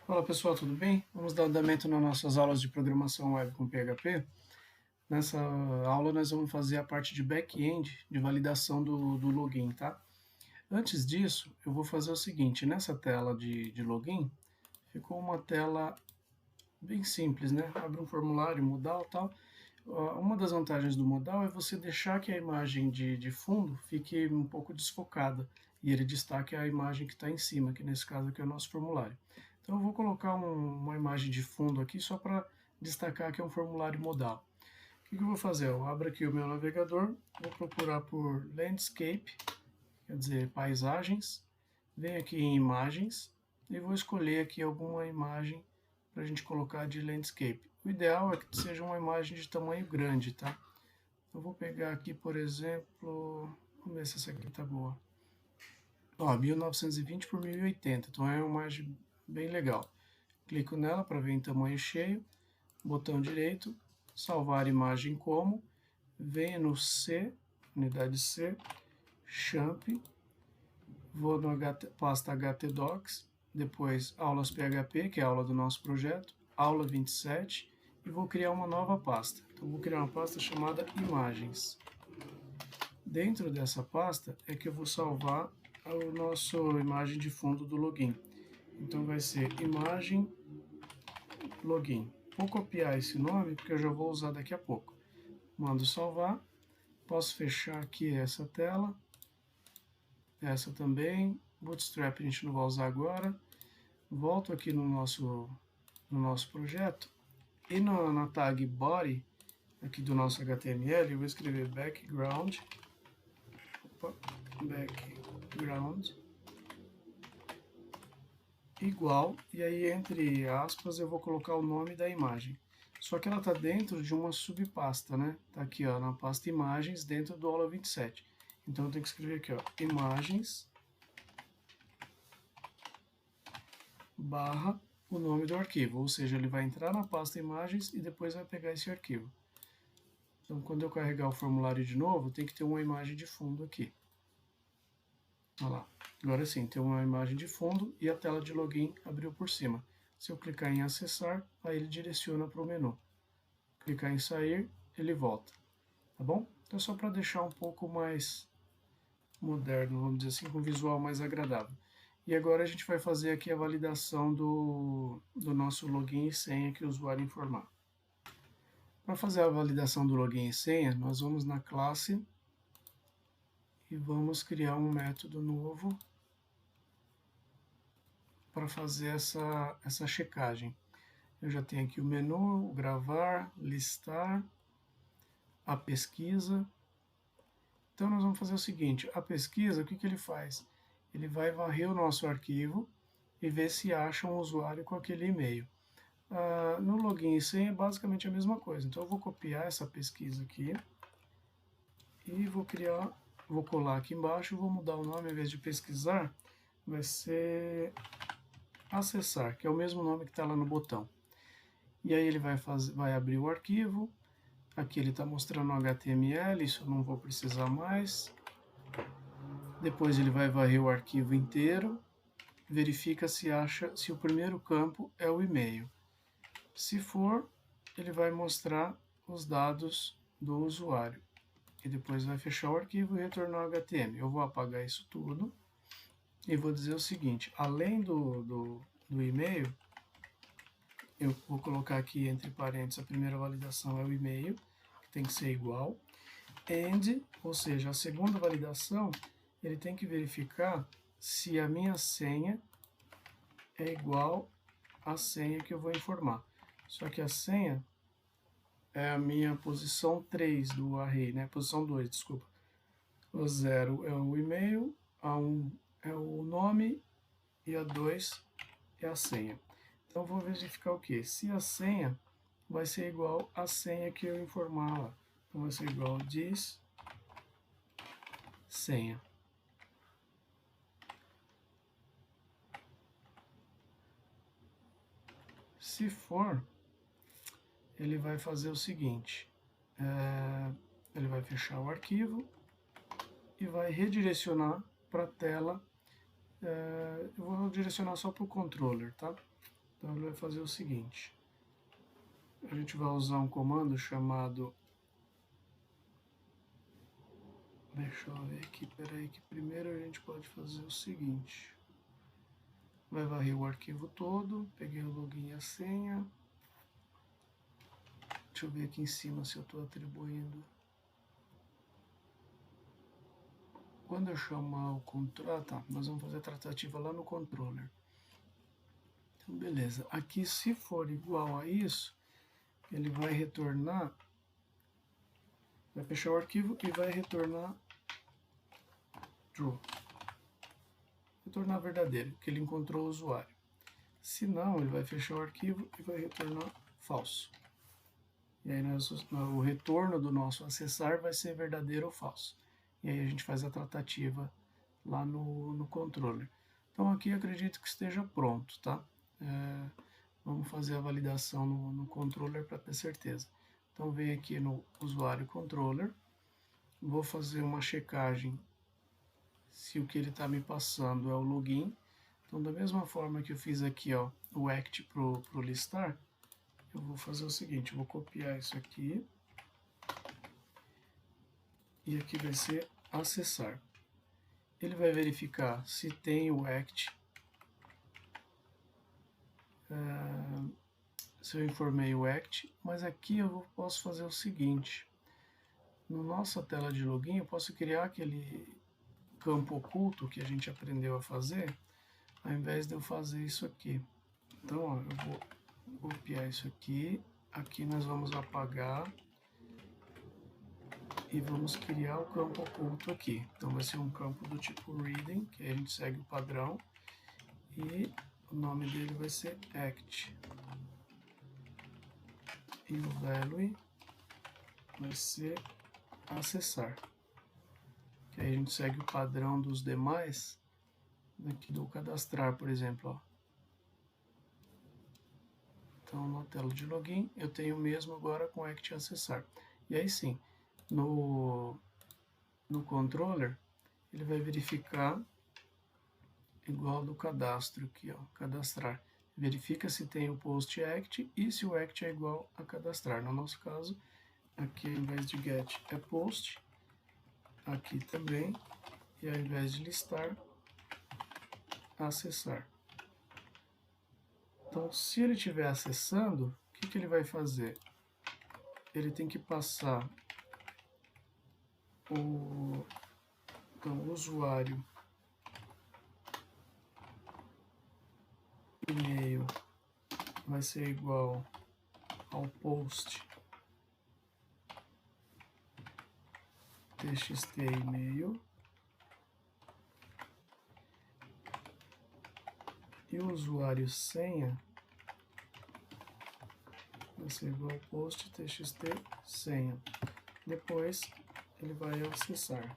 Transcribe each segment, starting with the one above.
Fala pessoal, tudo bem? Vamos dar andamento nas nossas aulas de programação web com PHP. Nessa aula nós vamos fazer a parte de back-end de validação do login, tá? Antes disso, eu vou fazer o seguinte, nessa tela de login, ficou uma tela bem simples, né? Abre um formulário, modal e tal. Uma das vantagens do modal é você deixar que a imagem de fundo fique um pouco desfocada e ele destaque a imagem que está em cima, que nesse caso aqui é o nosso formulário. Então eu vou colocar uma imagem de fundo aqui só para destacar que é um formulário modal. O que eu vou fazer? Eu abro aqui o meu navegador, vou procurar por Landscape, quer dizer, paisagens, venho aqui em imagens e vou escolher aqui alguma imagem para a gente colocar de landscape. O ideal é que seja uma imagem de tamanho grande, tá? Eu vou pegar aqui, por exemplo, vamos ver se essa aqui tá boa. Ó, 1920 por 1080, então é uma imagem bem legal. Clico nela para ver em tamanho cheio, botão direito, salvar imagem como, venho no C, unidade C, champ, vou no pasta htdocs, depois aulas PHP, que é a aula do nosso projeto, aula 27, e vou criar uma nova pasta. Então vou criar uma pasta chamada imagens. Dentro dessa pasta é que eu vou salvar a nossa imagem de fundo do login. Então vai ser imagem login. Vou copiar esse nome porque eu já vou usar daqui a pouco. Mando salvar. Posso fechar aqui essa tela. Essa também. Bootstrap a gente não vai usar agora. Volto aqui no nosso projeto. E na tag body, aqui do nosso HTML, eu vou escrever background. Background igual, e aí entre aspas eu vou colocar o nome da imagem. Só que ela está dentro de uma subpasta, né? Está aqui ó, na pasta imagens dentro do aula 27. Então eu tenho que escrever aqui, ó, imagens barra o nome do arquivo, ou seja, ele vai entrar na pasta imagens e depois vai pegar esse arquivo. Então quando eu carregar o formulário de novo, tem que ter uma imagem de fundo aqui. Olha lá. Agora sim, tem uma imagem de fundo e a tela de login abriu por cima. Se eu clicar em acessar, aí ele direciona para o menu. Clicar em sair, ele volta. Tá bom? Então só para deixar um pouco mais moderno, vamos dizer assim, com um visual mais agradável. E agora a gente vai fazer aqui a validação do nosso login e senha que o usuário informar. Para fazer a validação do login e senha, nós vamos na classe e vamos criar um método novo para fazer essa checagem. Eu já tenho aqui o menu, o gravar, listar, a pesquisa. Então nós vamos fazer o seguinte, a pesquisa, o que ele faz? Ele vai varrer o nosso arquivo e ver se acha um usuário com aquele e-mail. No login e senha é basicamente a mesma coisa. Então eu vou copiar essa pesquisa aqui e vou colar aqui embaixo, vou mudar o nome, ao invés de pesquisar, vai ser acessar, que é o mesmo nome que está lá no botão. E aí ele vai abrir o arquivo. Aqui ele está mostrando o HTML, isso eu não vou precisar mais. Depois ele vai varrer o arquivo inteiro, verifica se o primeiro campo é o e-mail. Se for, ele vai mostrar os dados do usuário. E depois vai fechar o arquivo e retornar o HTML. Eu vou apagar isso tudo e vou dizer o seguinte, além do e-mail, eu vou colocar aqui entre parênteses, a primeira validação é o e-mail, que tem que ser igual. And, ou seja, a segunda validação, ele tem que verificar se a minha senha é igual à senha que eu vou informar. Só que a senha é a minha posição 3 do array, né? Posição 2, desculpa. O 0 é o e-mail, a 1 é o nome e a 2 é a senha. Então, vou verificar o que? Se a senha vai ser igual à senha que eu informar lá. Então, vai ser igual a diz senha. Se for, ele vai fazer o seguinte, ele vai fechar o arquivo e vai redirecionar para a tela, eu vou direcionar só para o controller, tá? Então ele vai fazer o seguinte, a gente vai usar um comando chamado, deixa eu ver aqui, peraí, que primeiro a gente pode fazer o seguinte, vai varrer o arquivo todo, peguei o login e a senha, deixa eu ver aqui em cima se eu estou atribuindo. Quando eu chamar o controller, tá, nós vamos fazer a tratativa lá no controller. Então, beleza. Aqui, se for igual a isso, ele vai retornar, vai fechar o arquivo e vai retornar true. Retornar verdadeiro, que ele encontrou o usuário. Se não, ele vai fechar o arquivo e vai retornar falso. E aí o retorno do nosso acessar vai ser verdadeiro ou falso. E aí a gente faz a tratativa lá no controller. Então aqui acredito que esteja pronto, tá? Vamos fazer a validação no controller para ter certeza. Então venho aqui no usuário controller, vou fazer uma checagem se o que ele está me passando é o login. Então da mesma forma que eu fiz aqui, ó, o act pro listar, eu vou fazer o seguinte, eu vou copiar isso aqui e aqui vai ser acessar. Ele vai verificar se tem o act, se eu informei o act, mas aqui eu posso fazer o seguinte, na nossa tela de login eu posso criar aquele campo oculto que a gente aprendeu a fazer, ao invés de eu fazer isso aqui. Então ó, eu vou copiar isso aqui, aqui nós vamos apagar e vamos criar o campo oculto aqui. Então vai ser um campo do tipo reading, que a gente segue o padrão, e o nome dele vai ser act. E o value vai ser acessar. Que aí a gente segue o padrão dos demais, aqui do cadastrar, por exemplo, ó. Então, na tela de login, eu tenho mesmo agora com act acessar. E aí sim, no controller, ele vai verificar igual do cadastro aqui, ó, cadastrar. Verifica se tem o post act e se o act é igual a cadastrar. No nosso caso, aqui ao invés de get é post, aqui também, e ao invés de listar, acessar. Então, se ele estiver acessando, o que ele vai fazer? Ele tem que passar o usuário, e-mail vai ser igual ao post txt e-mail, e o usuário senha vai ser igual ao post txt senha. Depois ele vai acessar.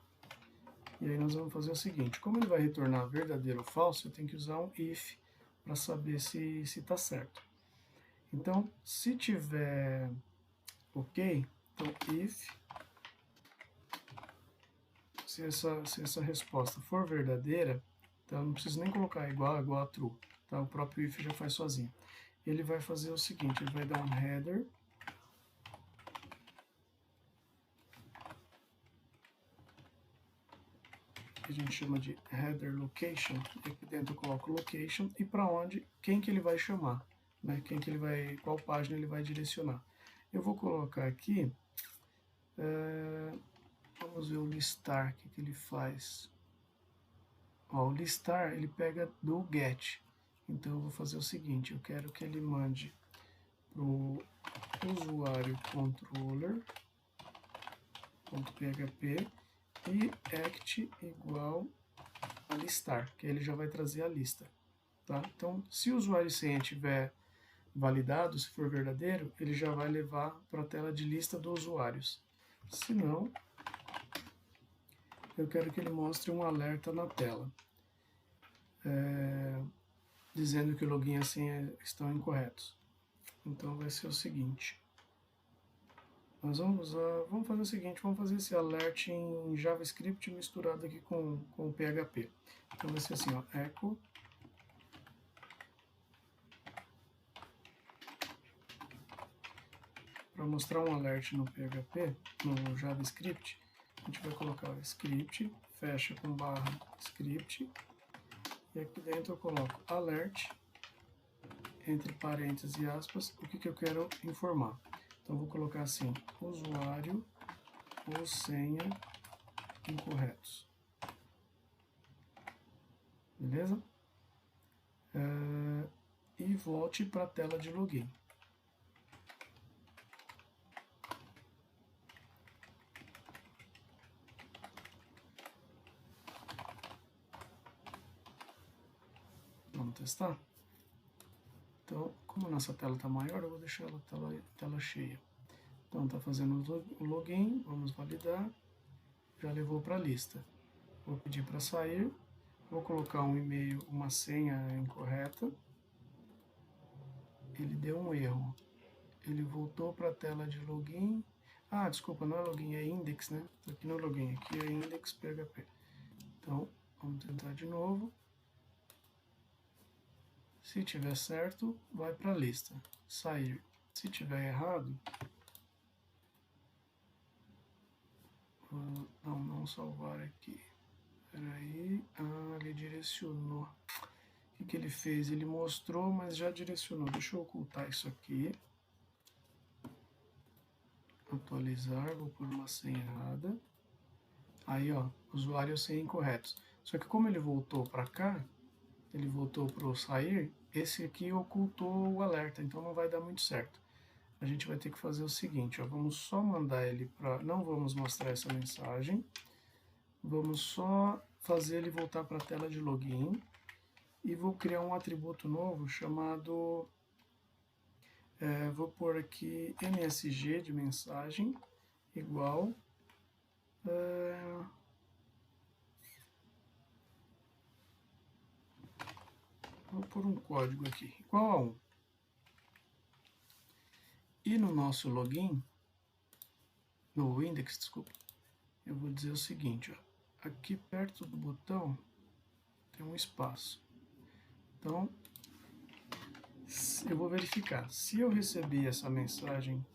E aí nós vamos fazer o seguinte, como ele vai retornar verdadeiro ou falso, eu tenho que usar um if para saber se está certo. Então, se tiver ok, então if, se essa resposta for verdadeira, então eu não preciso nem colocar igual a true, tá? O próprio if já faz sozinho. Ele vai fazer o seguinte, ele vai dar um header, que a gente chama de header location, e aqui dentro eu coloco location e para onde, quem que ele vai chamar, né? Qual página ele vai direcionar. Eu vou colocar aqui, vamos ver o listar, o que ele faz. Ó, o listar ele pega do get, então eu vou fazer o seguinte, eu quero que ele mande para o usuário controller.php e act igual a listar, que ele já vai trazer a lista. Tá? Então, se o usuário senha estiver validado, se for verdadeiro, ele já vai levar para a tela de lista dos usuários. Se não, eu quero que ele mostre um alerta na tela, dizendo que o login e a senha estão incorretos. Então vai ser o seguinte, nós vamos fazer o seguinte, vamos fazer esse alert em JavaScript misturado aqui com o PHP. Então vai ser assim, ó, echo para mostrar um alert no PHP, no JavaScript, a gente vai colocar o script, fecha com barra script, e aqui dentro eu coloco alert, entre parênteses e aspas, o que eu quero informar. Então, vou colocar assim, usuário ou senha incorretos. Beleza? E volte para a tela de login. Vamos testar? Então, como a nossa tela está maior, eu vou deixar ela tela cheia. Então, está fazendo o login, vamos validar, já levou para a lista. Vou pedir para sair, vou colocar um e-mail, uma senha incorreta. Ele deu um erro. Ele voltou para a tela de login. Ah, desculpa, não é login, é index, né? Aqui no login, aqui é index PHP. Então, vamos tentar de novo. Se tiver certo, vai para a lista. Sair. Se tiver errado, não salvar aqui. Peraí, ele direcionou. O que ele fez? Ele mostrou, mas já direcionou. Deixa eu ocultar isso aqui. Atualizar, vou pôr uma senha errada. Aí, ó, usuário e senha incorretos. Só que como ele voltou para cá, ele voltou para o sair, esse aqui ocultou o alerta, então não vai dar muito certo. A gente vai ter que fazer o seguinte, ó, vamos só mandar ele para... Não vamos mostrar essa mensagem, vamos só fazer ele voltar para a tela de login e vou criar um atributo novo chamado... vou pôr aqui msg de mensagem igual... vou pôr um código aqui, igual a 1. E no nosso login, no index, desculpa, eu vou dizer o seguinte, ó, aqui perto do botão tem um espaço. Então, eu vou verificar. Se eu receber essa mensagem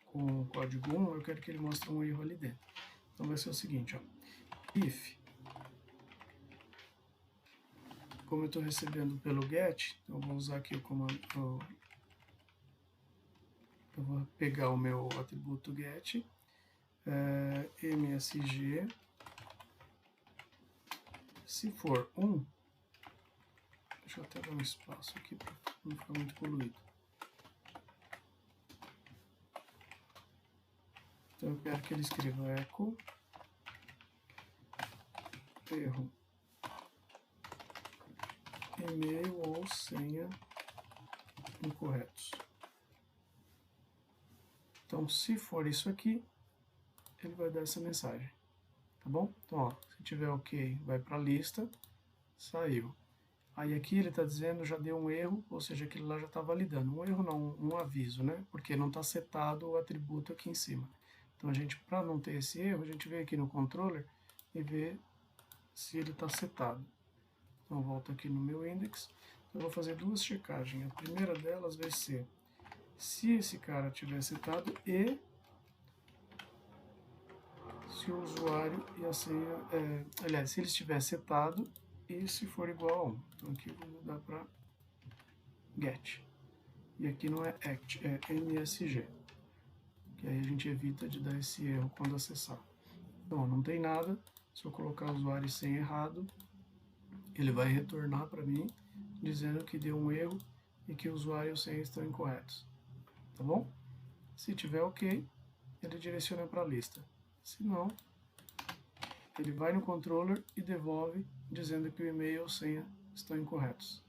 com o código 1, eu quero que ele mostre um erro ali dentro. Então vai ser o seguinte, ó, if, como eu estou recebendo pelo get, então eu vou usar aqui o comando, eu vou pegar o meu atributo get, msg, se for 1, deixa eu até dar um espaço aqui para não ficar muito poluído. Então eu quero que ele escreva echo, erro, e-mail ou senha incorretos. Então, se for isso aqui, ele vai dar essa mensagem, tá bom? Então, ó, se tiver ok, vai para a lista, saiu. Aí aqui ele está dizendo, já deu um erro, ou seja, aquilo lá já está validando. Um erro não, um aviso, né? Porque não está setado o atributo aqui em cima. Então, a gente, para não ter esse erro, a gente vem aqui no controller e vê se ele está setado. Então, eu volto aqui no meu index. Eu vou fazer duas checagens. A primeira delas vai ser se esse cara tiver setado e se o usuário e a senha... aliás, se ele estiver setado e se for igual a 1. Então, aqui eu vou mudar para get. E aqui não é act, é msg. Que aí a gente evita de dar esse erro quando acessar. Então, não tem nada. Se eu colocar usuário e senha errado, ele vai retornar para mim dizendo que deu um erro e que o usuário e a senha estão incorretos. Tá bom? Se tiver ok, ele direciona para a lista. Se não, ele vai no controller e devolve dizendo que o e-mail ou senha estão incorretos.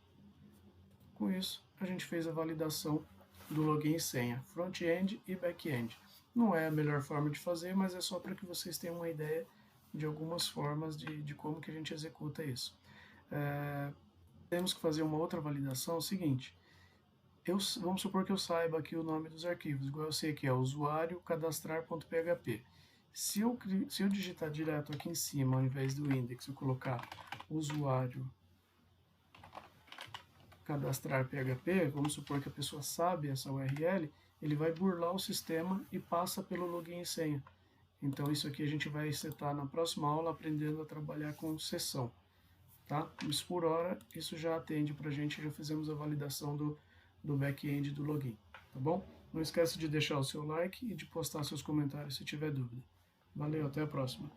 Com isso, a gente fez a validação do login e senha, front-end e back-end. Não é a melhor forma de fazer, mas é só para que vocês tenham uma ideia de algumas formas de como que a gente executa isso. Temos que fazer uma outra validação, é o seguinte, vamos supor que eu saiba aqui o nome dos arquivos, igual eu sei que é usuário cadastrar.php. Se eu digitar direto aqui em cima, ao invés do index, eu colocar usuário cadastrar PHP, vamos supor que a pessoa sabe essa URL, ele vai burlar o sistema e passa pelo login e senha. Então isso aqui a gente vai setar na próxima aula, aprendendo a trabalhar com sessão, tá? Isso por hora, isso já atende para a gente, já fizemos a validação do back-end do login, tá bom? Não esquece de deixar o seu like e de postar seus comentários se tiver dúvida. Valeu, até a próxima.